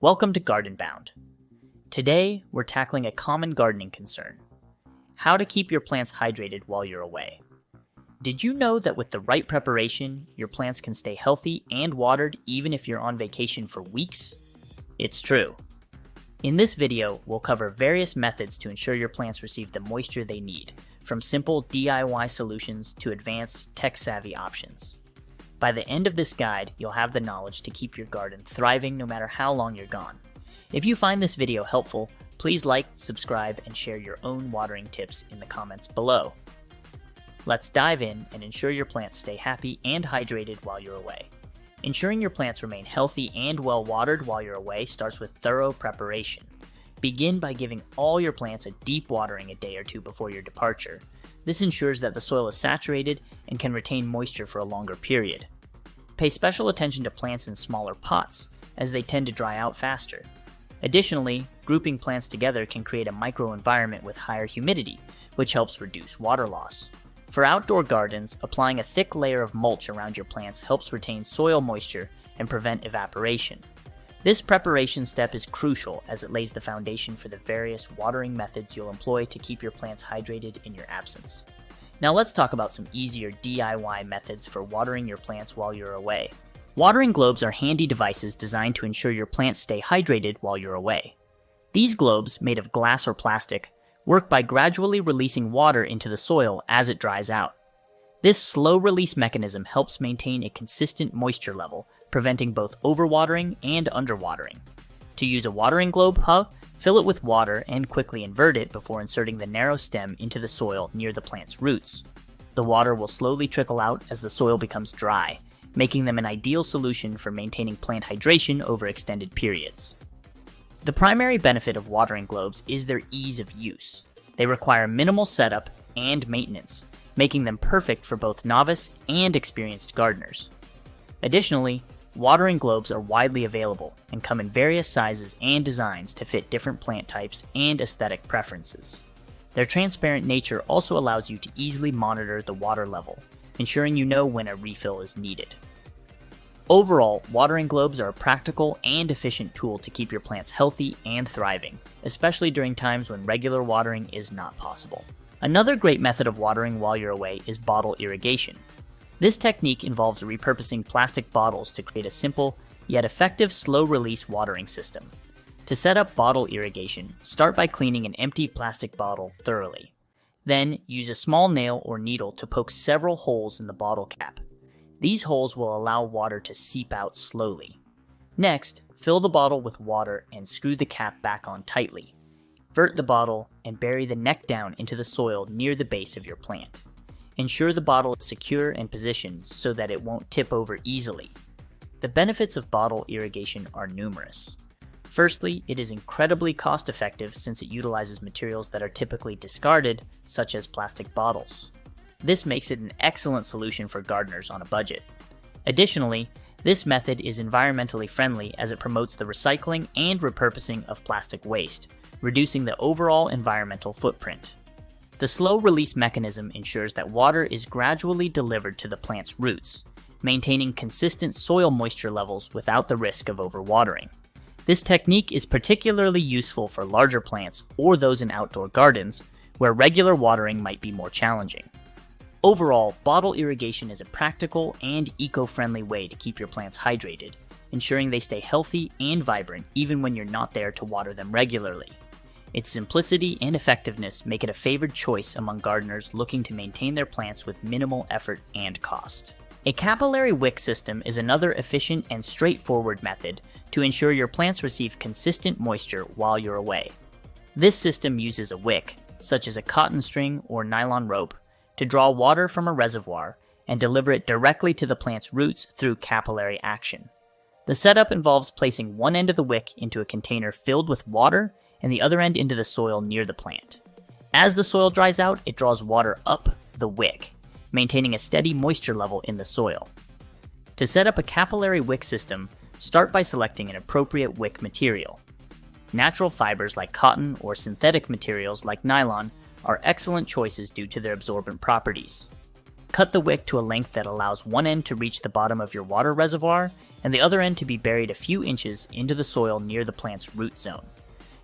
Welcome to GardenBound. Today, we're tackling a common gardening concern: how to keep your plants hydrated while you're away. Did you know that with the right preparation, your plants can stay healthy and watered even if you're on vacation for weeks? It's true. In this video, we'll cover various methods to ensure your plants receive the moisture they need, from simple DIY solutions to advanced tech-savvy options. By the end of this guide, you'll have the knowledge to keep your garden thriving no matter how long you're gone. If you find this video helpful, please like, subscribe, and share your own watering tips in the comments below. Let's dive in and ensure your plants stay happy and hydrated while you're away. Ensuring your plants remain healthy and well watered while you're away starts with thorough preparation. Begin by giving all your plants a deep watering a day or two before your departure. This ensures that the soil is saturated and can retain moisture for a longer period. Pay special attention to plants in smaller pots, as they tend to dry out faster. Additionally, grouping plants together can create a microenvironment with higher humidity, which helps reduce water loss. For outdoor gardens, applying a thick layer of mulch around your plants helps retain soil moisture and prevent evaporation. This preparation step is crucial as it lays the foundation for the various watering methods you'll employ to keep your plants hydrated in your absence. Now let's talk about some easier DIY methods for watering your plants while you're away. Watering globes are handy devices designed to ensure your plants stay hydrated while you're away. These globes, made of glass or plastic, work by gradually releasing water into the soil as it dries out. This slow release mechanism helps maintain a consistent moisture level, preventing both overwatering and underwatering. To use a watering globe, fill it with water and quickly invert it before inserting the narrow stem into the soil near the plant's roots. The water will slowly trickle out as the soil becomes dry, making them an ideal solution for maintaining plant hydration over extended periods. The primary benefit of watering globes is their ease of use. They require minimal setup and maintenance, making them perfect for both novice and experienced gardeners. Additionally, watering globes are widely available and come in various sizes and designs to fit different plant types and aesthetic preferences. Their transparent nature also allows you to easily monitor the water level, ensuring you know when a refill is needed. Overall, watering globes are a practical and efficient tool to keep your plants healthy and thriving, especially during times when regular watering is not possible. Another great method of watering while you're away is bottle irrigation. This technique involves repurposing plastic bottles to create a simple, yet effective slow-release watering system. To set up bottle irrigation, start by cleaning an empty plastic bottle thoroughly. Then, use a small nail or needle to poke several holes in the bottle cap. These holes will allow water to seep out slowly. Next, fill the bottle with water and screw the cap back on tightly. Invert the bottle and bury the neck down into the soil near the base of your plant. Ensure the bottle is secure and positioned so that it won't tip over easily. The benefits of bottle irrigation are numerous. Firstly, it is incredibly cost-effective since it utilizes materials that are typically discarded, such as plastic bottles. This makes it an excellent solution for gardeners on a budget. Additionally, this method is environmentally friendly as it promotes the recycling and repurposing of plastic waste, reducing the overall environmental footprint. The slow release mechanism ensures that water is gradually delivered to the plant's roots, maintaining consistent soil moisture levels without the risk of overwatering. This technique is particularly useful for larger plants or those in outdoor gardens, where regular watering might be more challenging. Overall, bottle irrigation is a practical and eco-friendly way to keep your plants hydrated, ensuring they stay healthy and vibrant even when you're not there to water them regularly. Its simplicity and effectiveness make it a favored choice among gardeners looking to maintain their plants with minimal effort and cost. A capillary wick system is another efficient and straightforward method to ensure your plants receive consistent moisture while you're away. This system uses a wick, such as a cotton string or nylon rope, to draw water from a reservoir and deliver it directly to the plant's roots through capillary action. The setup involves placing one end of the wick into a container filled with water and the other end into the soil near the plant. As the soil dries out, it draws water up the wick, maintaining a steady moisture level in the soil. To set up a capillary wick system, start by selecting an appropriate wick material. Natural fibers like cotton or synthetic materials like nylon are excellent choices due to their absorbent properties. Cut the wick to a length that allows one end to reach the bottom of your water reservoir and the other end to be buried a few inches into the soil near the plant's root zone.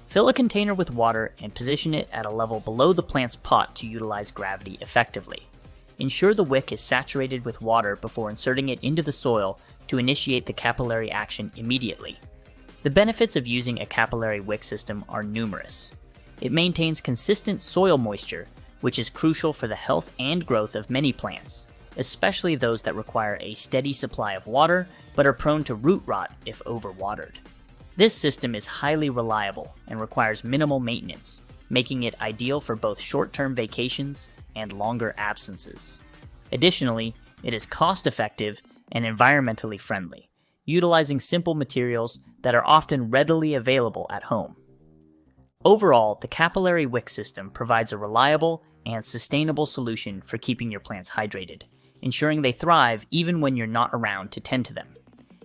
Fill a container with water and position it at a level below the plant's pot to utilize gravity effectively. Ensure the wick is saturated with water before inserting it into the soil to initiate the capillary action immediately. The benefits of using a capillary wick system are numerous. It maintains consistent soil moisture, which is crucial for the health and growth of many plants, especially those that require a steady supply of water but are prone to root rot if overwatered. This system is highly reliable and requires minimal maintenance, making it ideal for both short-term vacations and longer absences. Additionally, it is cost-effective and environmentally friendly, utilizing simple materials that are often readily available at home. Overall, the capillary wick system provides a reliable and sustainable solution for keeping your plants hydrated, ensuring they thrive even when you're not around to tend to them.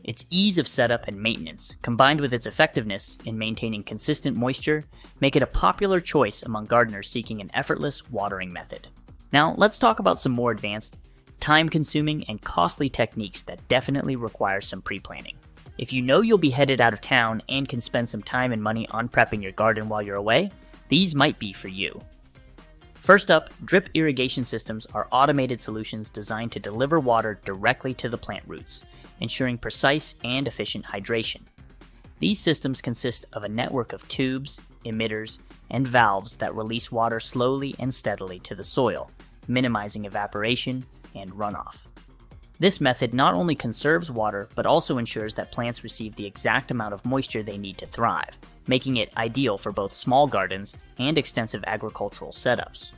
Its ease of setup and maintenance, combined with its effectiveness in maintaining consistent moisture, make it a popular choice among gardeners seeking an effortless watering method. Now, let's talk about some more advanced, time-consuming, and costly techniques that definitely require some pre-planning. If you know you'll be headed out of town and can spend some time and money on prepping your garden while you're away, these might be for you. First up, drip irrigation systems are automated solutions designed to deliver water directly to the plant roots, ensuring precise and efficient hydration. These systems consist of a network of tubes, emitters, and valves that release water slowly and steadily to the soil, minimizing evaporation and runoff. This method not only conserves water, but also ensures that plants receive the exact amount of moisture they need to thrive, making it ideal for both small gardens and extensive agricultural setups.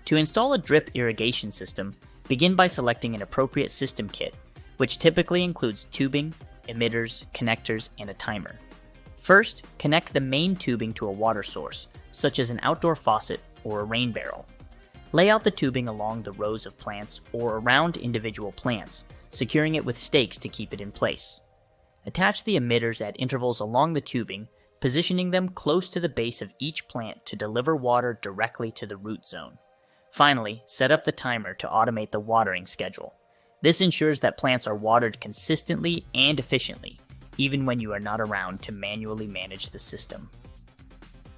To install a drip irrigation system, begin by selecting an appropriate system kit, which typically includes tubing, emitters, connectors, and a timer. First, connect the main tubing to a water source, such as an outdoor faucet or a rain barrel. Lay out the tubing along the rows of plants or around individual plants, securing it with stakes to keep it in place. Attach the emitters at intervals along the tubing, positioning them close to the base of each plant to deliver water directly to the root zone. Finally, set up the timer to automate the watering schedule. This ensures that plants are watered consistently and efficiently, even when you are not around to manually manage the system.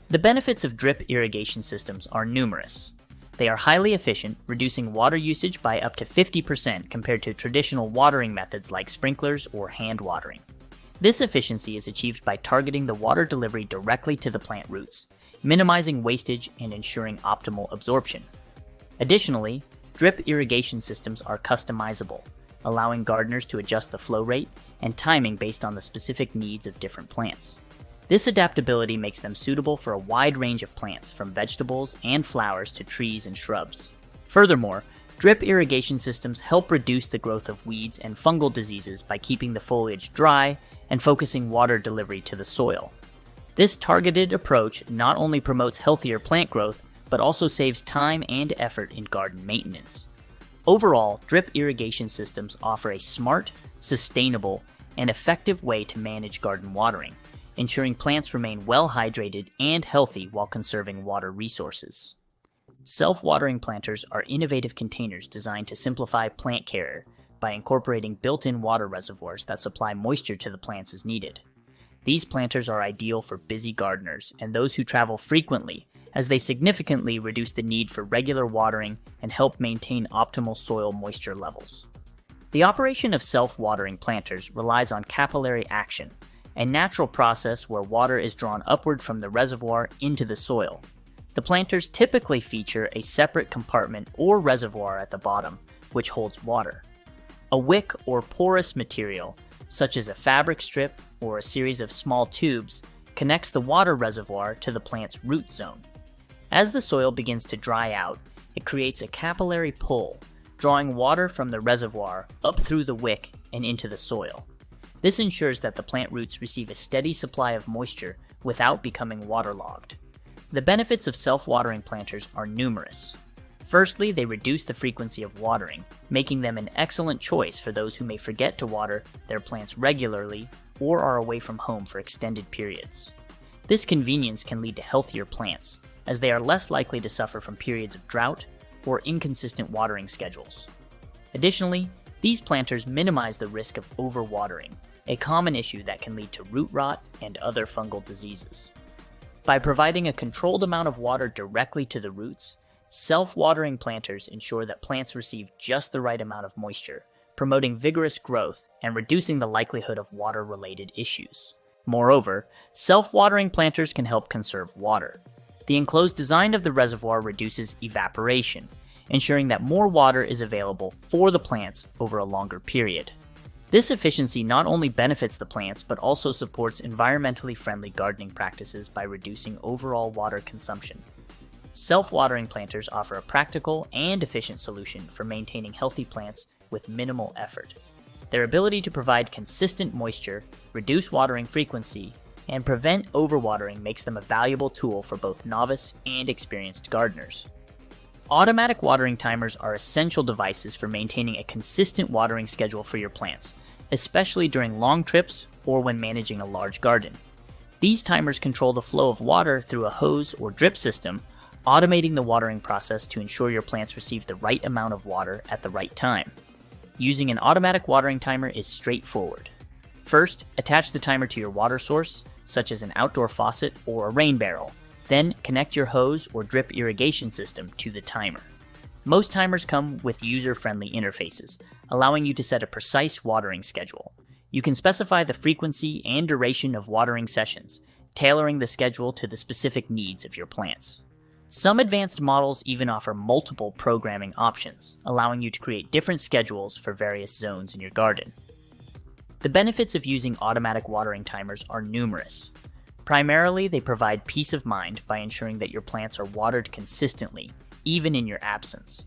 The benefits of drip irrigation systems are numerous. They are highly efficient, reducing water usage by up to 50% compared to traditional watering methods like sprinklers or hand watering. This efficiency is achieved by targeting the water delivery directly to the plant roots, minimizing wastage and ensuring optimal absorption. Additionally, drip irrigation systems are customizable, allowing gardeners to adjust the flow rate and timing based on the specific needs of different plants. This adaptability makes them suitable for a wide range of plants, from vegetables and flowers to trees and shrubs. Furthermore, drip irrigation systems help reduce the growth of weeds and fungal diseases by keeping the foliage dry and focusing water delivery to the soil. This targeted approach not only promotes healthier plant growth, but also saves time and effort in garden maintenance. Overall, drip irrigation systems offer a smart, sustainable, and effective way to manage garden watering, ensuring plants remain well hydrated and healthy while conserving water resources. Self-watering planters are innovative containers designed to simplify plant care by incorporating built-in water reservoirs that supply moisture to the plants as needed. These planters are ideal for busy gardeners and those who travel frequently, as they significantly reduce the need for regular watering and help maintain optimal soil moisture levels. The operation of self-watering planters relies on capillary action, a natural process where water is drawn upward from the reservoir into the soil. The planters typically feature a separate compartment or reservoir at the bottom, which holds water. A wick or porous material, such as a fabric strip or a series of small tubes, connects the water reservoir to the plant's root zone. As the soil begins to dry out, it creates a capillary pull, drawing water from the reservoir up through the wick and into the soil. This ensures that the plant roots receive a steady supply of moisture without becoming waterlogged. The benefits of self-watering planters are numerous. Firstly, they reduce the frequency of watering, making them an excellent choice for those who may forget to water their plants regularly or are away from home for extended periods. This convenience can lead to healthier plants, as they are less likely to suffer from periods of drought or inconsistent watering schedules. Additionally, these planters minimize the risk of overwatering, a common issue that can lead to root rot and other fungal diseases. By providing a controlled amount of water directly to the roots, self-watering planters ensure that plants receive just the right amount of moisture, promoting vigorous growth and reducing the likelihood of water-related issues. Moreover, self-watering planters can help conserve water. The enclosed design of the reservoir reduces evaporation, ensuring that more water is available for the plants over a longer period. This efficiency not only benefits the plants, but also supports environmentally friendly gardening practices by reducing overall water consumption. Self-watering planters offer a practical and efficient solution for maintaining healthy plants with minimal effort. Their ability to provide consistent moisture, reduce watering frequency, and prevent overwatering makes them a valuable tool for both novice and experienced gardeners. Automatic watering timers are essential devices for maintaining a consistent watering schedule for your plants, especially during long trips or when managing a large garden. These timers control the flow of water through a hose or drip system, automating the watering process to ensure your plants receive the right amount of water at the right time. Using an automatic watering timer is straightforward. First, attach the timer to your water source, such as an outdoor faucet or a rain barrel. Then, connect your hose or drip irrigation system to the timer. Most timers come with user-friendly interfaces, allowing you to set a precise watering schedule. You can specify the frequency and duration of watering sessions, tailoring the schedule to the specific needs of your plants. Some advanced models even offer multiple programming options, allowing you to create different schedules for various zones in your garden. The benefits of using automatic watering timers are numerous. Primarily, they provide peace of mind by ensuring that your plants are watered consistently, even in your absence.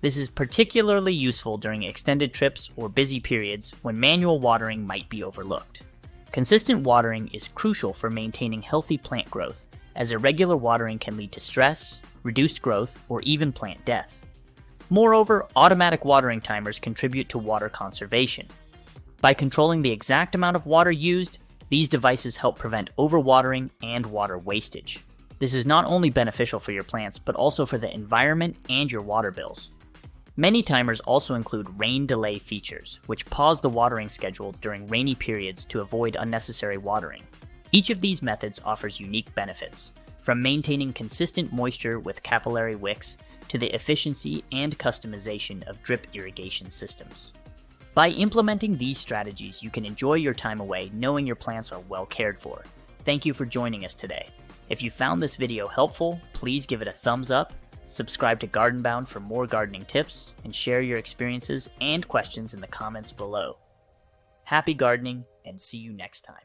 This is particularly useful during extended trips or busy periods when manual watering might be overlooked. Consistent watering is crucial for maintaining healthy plant growth, as irregular watering can lead to stress, reduced growth, or even plant death. Moreover, automatic watering timers contribute to water conservation. By controlling the exact amount of water used, these devices help prevent overwatering and water wastage. This is not only beneficial for your plants, but also for the environment and your water bills. Many timers also include rain delay features, which pause the watering schedule during rainy periods to avoid unnecessary watering. Each of these methods offers unique benefits, from maintaining consistent moisture with capillary wicks to the efficiency and customization of drip irrigation systems. By implementing these strategies, you can enjoy your time away knowing your plants are well cared for. Thank you for joining us today. If you found this video helpful, please give it a thumbs up, subscribe to GardenBound for more gardening tips, and share your experiences and questions in the comments below. Happy gardening, and see you next time.